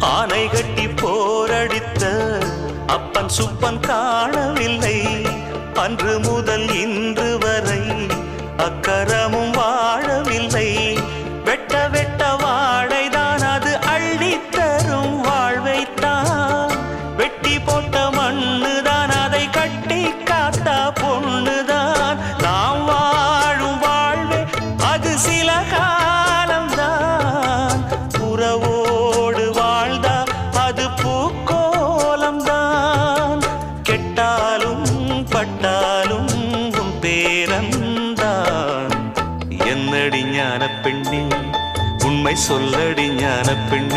ஆனை கட்டி போரடித்த அப்பன் சுப்பன் காணவில்லை. அன்று முதல் இன்று வரை அக்கரமும் வாழவில்லை. வெட்ட வெட்ட வாழைதான் அது அள்ளித்தரும் வாழ்வைத்தான். வெட்டி போட்ட மண்ணுதான் அதை கட்டி காத்தா பொண்ணுதான். நாம் வாழும் வாழ்வே அது சில காலம்தான். உறவோடு வாழ்ந்தா அது பூக்கோலம்தான். கெட்டாலும் பட்டாலும் உன் பேரன்தான். என்னடி ஞான பெண்ணே உண்மை சொல்லடி ஞான பெண்ணே.